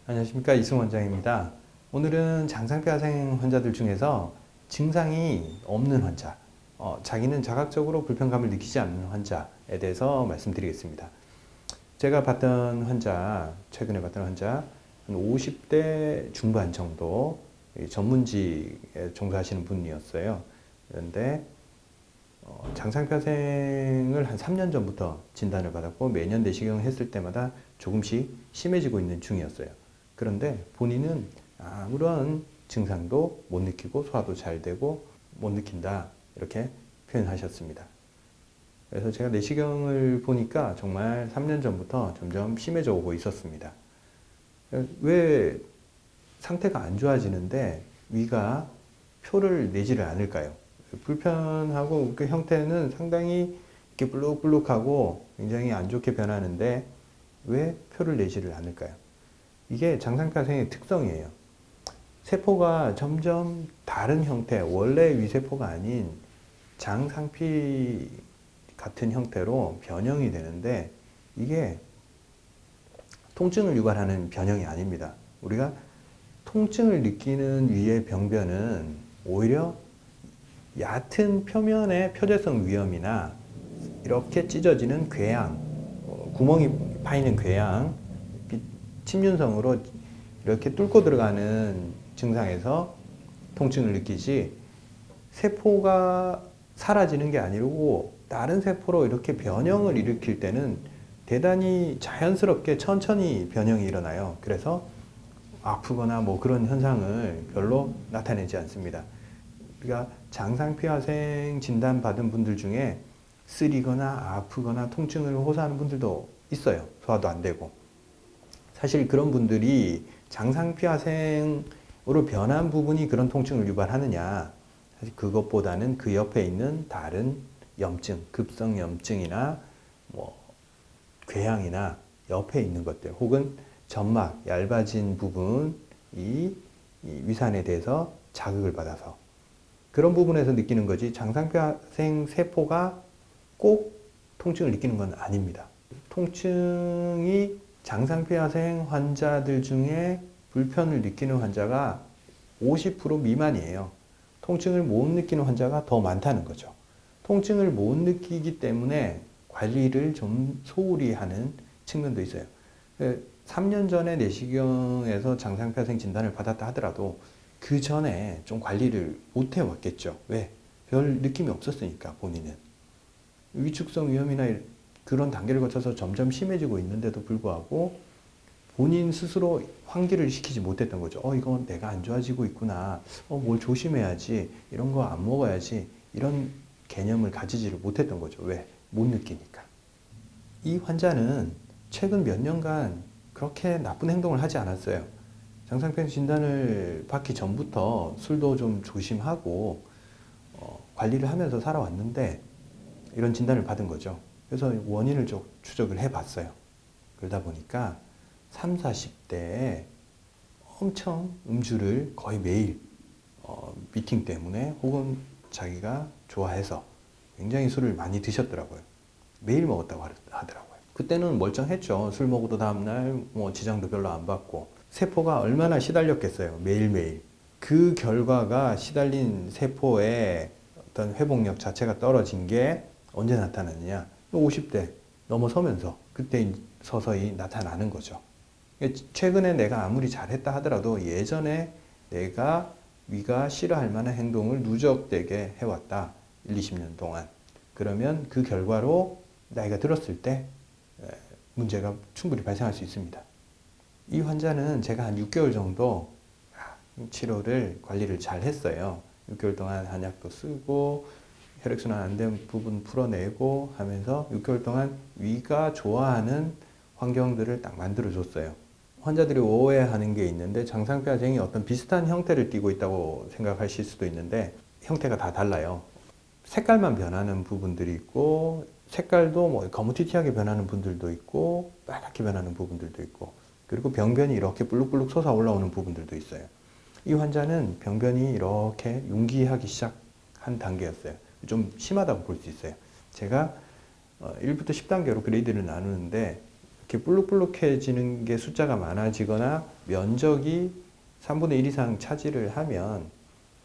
안녕하십니까, 이승 원장입니다. 오늘은 장상폐하생 환자들 중에서 증상이 없는 환자, 자기는 자각적으로 불편감을 느끼지 않는 환자에 대해서 말씀드리겠습니다. 제가 봤던 환자, 최근에 봤던 환자, 한 50대 중반 정도 전문직에 종사하시는 분이었어요. 그런데 장상폐하생을 한 3년 전부터 진단을 받았고 매년 내시경을 했을 때마다 조금씩 심해지고 있는 중이었어요. 그런데 본인은 아무런 증상도 못 느끼고 소화도 잘 되고 못 느낀다, 이렇게 표현하셨습니다. 그래서 제가 내시경을 보니까 정말 3년 전부터 점점 심해져 오고 있었습니다. 왜 상태가 안 좋아지는데 위가 표를 내지를 않을까요? 불편하고 그 형태는 상당히 이렇게 불룩불룩하고 굉장히 안 좋게 변하는데 왜 표를 내지를 않을까요? 이게 장상폐하생의 특성이에요. 세포가 점점 다른 형태, 원래 위세포가 아닌 장상피 같은 형태로 변형이 되는데 이게 통증을 유발하는 변형이 아닙니다. 우리가 통증을 느끼는 위의 병변은 오히려 얕은 표면의 표재성 위염이나 이렇게 찢어지는 궤양, 구멍이 파이는 궤양, 침륜성으로 이렇게 뚫고 들어가는 증상에서 통증을 느끼지, 세포가 사라지는 게 아니고 다른 세포로 이렇게 변형을 일으킬 때는 대단히 자연스럽게 천천히 변형이 일어나요. 그래서 아프거나 뭐 그런 현상을 별로 나타내지 않습니다. 우리가 장상폐하생 진단 받은 분들 중에 쓰리거나 아프거나 통증을 호소하는 분들도 있어요. 소화도 안 되고. 사실 그런 분들이 장상폐하생으로 변한 부분이 그런 통증을 유발하느냐, 사실 그것보다는 그 옆에 있는 다른 염증, 급성염증이나 뭐 궤양이나 옆에 있는 것들, 혹은 점막, 얇아진 부분이 이 위산에 대해서 자극을 받아서 그런 부분에서 느끼는 거지, 장상폐하생 세포가 꼭 통증을 느끼는 건 아닙니다. 통증이 장상폐하생 환자들 중에 불편을 느끼는 환자가 50% 미만이에요. 통증을 못 느끼는 환자가 더 많다는 거죠. 통증을 못 느끼기 때문에 관리를 좀 소홀히 하는 측면도 있어요. 3년 전에 내시경에서 장상폐하생 진단을 받았다 하더라도 그 전에 좀 관리를 못 해왔겠죠. 왜? 별 느낌이 없었으니까, 본인은. 위축성 위염이나 그런 단계를 거쳐서 점점 심해지고 있는데도 불구하고 본인 스스로 환기를 시키지 못했던 거죠. 이건 내가 안 좋아지고 있구나. 뭘 조심해야지. 이런 거 안 먹어야지. 이런 개념을 가지지를 못했던 거죠. 왜? 못 느끼니까. 이 환자는 최근 몇 년간 그렇게 나쁜 행동을 하지 않았어요. 장상폐하생 진단을 받기 전부터 술도 좀 조심하고 관리를 하면서 살아왔는데 이런 진단을 받은 거죠. 그래서 원인을 좀 추적을 해봤어요. 그러다 보니까 30, 40대에 엄청 음주를 거의 매일 미팅 때문에 혹은 자기가 좋아해서 굉장히 술을 많이 드셨더라고요. 매일 먹었다고 하더라고요. 그때는 멀쩡했죠. 술 먹어도 다음날 뭐 지장도 별로 안 받고. 세포가 얼마나 시달렸겠어요. 매일매일. 그 결과가 시달린 세포의 어떤 회복력 자체가 떨어진 게 언제 나타나느냐? 50대 넘어서면서 그때 서서히 나타나는 거죠. 최근에 내가 아무리 잘했다 하더라도 예전에 내가 위가 싫어할 만한 행동을 누적되게 해왔다. 1, 20년 동안. 그러면 그 결과로 나이가 들었을 때 문제가 충분히 발생할 수 있습니다. 이 환자는 제가 한 6개월 정도 치료를, 관리를 잘 했어요. 6개월 동안 한약도 쓰고 혈액순환 안 된 부분 풀어내고 하면서 6개월 동안 위가 좋아하는 환경들을 딱 만들어줬어요. 환자들이 오해하는 게 있는데 장상폐하생이 어떤 비슷한 형태를 띠고 있다고 생각하실 수도 있는데 형태가 다 달라요. 색깔만 변하는 부분들이 있고, 색깔도 뭐 거무튀튀하게 변하는 분들도 있고 빨갛게 변하는 부분들도 있고, 그리고 병변이 이렇게 불룩불룩 솟아 올라오는 부분들도 있어요. 이 환자는 병변이 이렇게 융기하기 시작한 단계였어요. 좀 심하다고 볼 수 있어요. 제가 1부터 10단계로 그레이드를 나누는데 이렇게 볼록볼록해지는 게 숫자가 많아지거나 면적이 3분의 1 이상 차지를 하면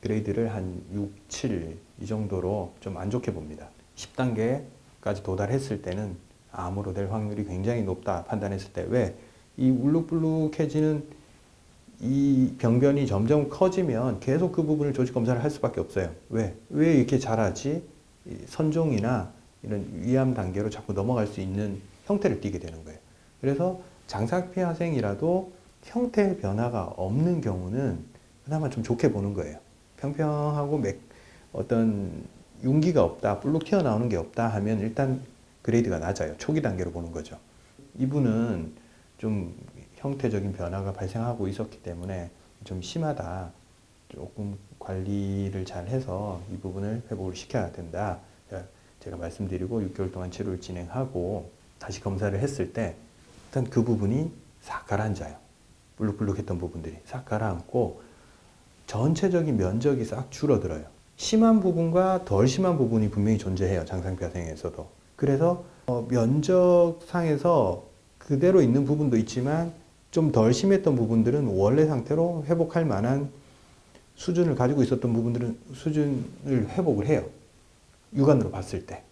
그레이드를 한 6, 7 이 정도로 좀 안 좋게 봅니다. 10단계까지 도달했을 때는 암으로 될 확률이 굉장히 높다 판단했을 때, 왜? 이 울룩불룩해지는 이 병변이 점점 커지면 계속 그 부분을 조직 검사를 할 수밖에 없어요. 왜? 왜 이렇게 자라지? 선종이나 이런 위암 단계로 자꾸 넘어갈 수 있는 형태를 띠게 되는 거예요. 그래서 장상피하생이라도 형태 변화가 없는 경우는 그나마 좀 좋게 보는 거예요. 평평하고 어떤 윤기가 없다, 볼록 튀어나오는 게 없다 하면 일단 그레이드가 낮아요. 초기 단계로 보는 거죠. 이분은 좀 형태적인 변화가 발생하고 있었기 때문에 좀 심하다. 조금 관리를 잘 해서 이 부분을 회복을 시켜야 된다. 제가 말씀드리고 6개월 동안 치료를 진행하고 다시 검사를 했을 때 일단 그 부분이 싹 가라앉아요. 불룩불룩했던 부분들이 싹 가라앉고 전체적인 면적이 싹 줄어들어요. 심한 부분과 덜 심한 부분이 분명히 존재해요. 장상피하생에서도. 그래서 면적상에서 그대로 있는 부분도 있지만 좀 덜 심했던 부분들은 원래 상태로 회복할 만한 수준을 가지고 있었던 부분들은 수준을 회복을 해요. 육안으로 봤을 때.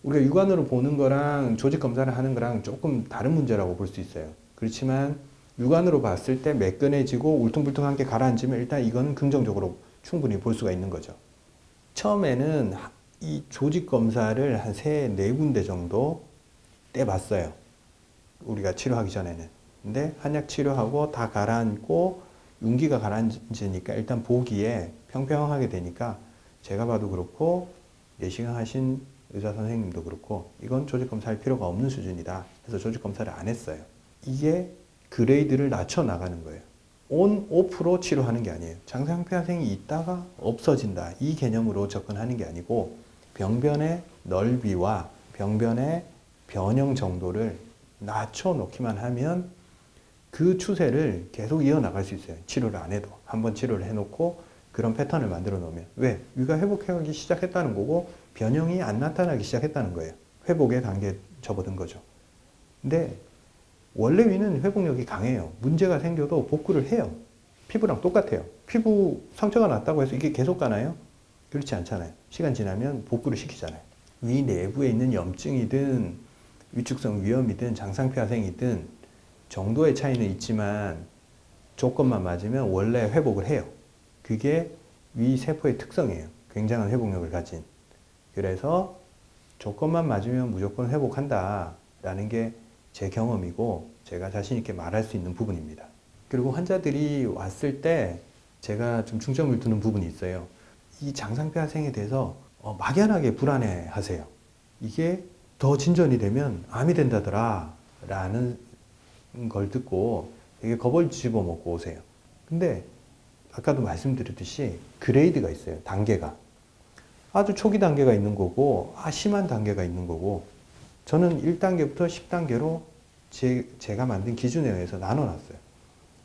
우리가 육안으로 보는 거랑 조직 검사를 하는 거랑 조금 다른 문제라고 볼 수 있어요. 그렇지만 육안으로 봤을 때 매끈해지고 울퉁불퉁한 게 가라앉으면 일단 이거는 긍정적으로 충분히 볼 수가 있는 거죠. 처음에는 이 조직 검사를 한 3, 4군데 정도 떼봤어요. 우리가 치료하기 전에는. 근데 한약 치료하고 다 가라앉고 윤기가 가라앉으니까 일단 보기에 평평하게 되니까 제가 봐도 그렇고 내시경 하신 의사 선생님도 그렇고 이건 조직 검사할 필요가 없는 수준이다. 그래서 조직 검사를 안 했어요. 이게 그레이드를 낮춰 나가는 거예요. 온, 오프로 치료하는 게 아니에요. 장상피하생이 있다가 없어진다. 이 개념으로 접근하는 게 아니고 병변의 넓이와 병변의 변형 정도를 낮춰 놓기만 하면 그 추세를 계속 이어나갈 수 있어요. 치료를 안 해도. 한번 치료를 해놓고 그런 패턴을 만들어 놓으면. 왜? 위가 회복하기 시작했다는 거고 변형이 안 나타나기 시작했다는 거예요. 회복의 단계에 접어든 거죠. 근데 원래 위는 회복력이 강해요. 문제가 생겨도 복구를 해요. 피부랑 똑같아요. 피부 상처가 났다고 해서 이게 계속 가나요? 그렇지 않잖아요. 시간 지나면 복구를 시키잖아요. 위 내부에 있는 염증이든 위축성 위염이든 장상피하생이든 정도의 차이는 있지만 조건만 맞으면 원래 회복을 해요. 그게 위 세포의 특성이에요. 굉장한 회복력을 가진. 그래서 조건만 맞으면 무조건 회복한다 라는 게 제 경험이고 제가 자신 있게 말할 수 있는 부분입니다. 그리고 환자들이 왔을 때 제가 좀 중점을 두는 부분이 있어요. 이 장상피하생에 대해서 막연하게 불안해 하세요. 이게 더 진전이 되면 암이 된다더라 라는 걸 듣고 되게 겁을 집어먹고 오세요. 근데 아까도 말씀드렸듯이 그레이드가 있어요. 단계가. 아주 초기 단계가 있는 거고 심한 단계가 있는 거고 저는 1단계부터 10단계로 제가 만든 기준에 의해서 나눠놨어요.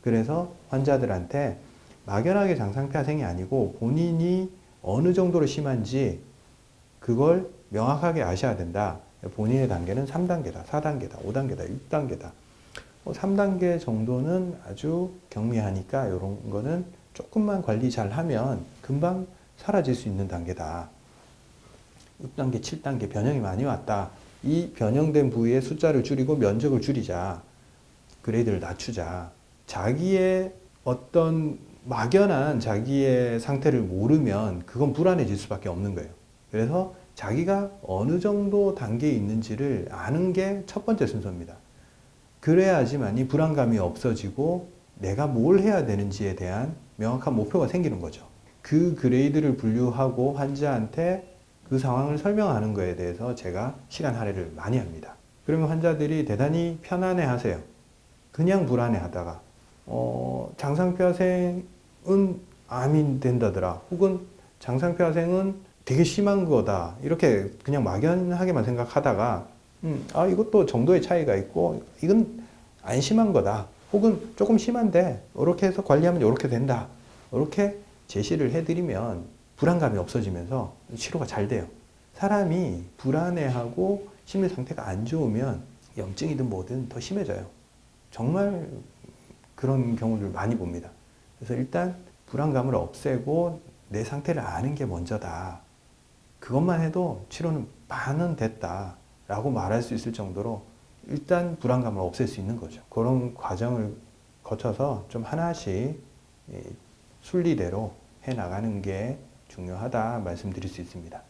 그래서 환자들한테 막연하게 장상피하생이 아니고 본인이 어느 정도로 심한지 그걸 명확하게 아셔야 된다. 본인의 단계는 3단계다, 4단계다, 5단계다, 6단계다. 3단계 정도는 아주 경미하니까 이런 거는 조금만 관리 잘 하면 금방 사라질 수 있는 단계다. 6단계, 7단계 변형이 많이 왔다. 이 변형된 부위의 숫자를 줄이고 면적을 줄이자. 그레이드를 낮추자. 자기의 어떤 막연한 자기의 상태를 모르면 그건 불안해질 수밖에 없는 거예요. 그래서 자기가 어느 정도 단계에 있는지를 아는 게 첫 번째 순서입니다. 그래야지만이 불안감이 없어지고 내가 뭘 해야 되는지에 대한 명확한 목표가 생기는 거죠. 그 그레이드를 분류하고 환자한테 그 상황을 설명하는 거에 대해서 제가 시간 할애를 많이 합니다. 그러면 환자들이 대단히 편안해 하세요. 그냥 불안해 하다가 장상피하생은 암이 된다더라. 혹은 장상피하생은 되게 심한 거다. 이렇게 그냥 막연하게만 생각하다가 이것도 정도의 차이가 있고 이건 안 심한 거다. 혹은 조금 심한데 이렇게 해서 관리하면 이렇게 된다. 이렇게 제시를 해드리면 불안감이 없어지면서 치료가 잘 돼요. 사람이 불안해하고 심리 상태가 안 좋으면 염증이든 뭐든 더 심해져요. 정말 그런 경우를 많이 봅니다. 그래서 일단 불안감을 없애고 내 상태를 아는 게 먼저다. 그것만 해도 치료는 반은 됐다라고 말할 수 있을 정도로 일단 불안감을 없앨 수 있는 거죠. 그런 과정을 거쳐서 좀 하나씩 순리대로 해 나가는 게 중요하다 말씀드릴 수 있습니다.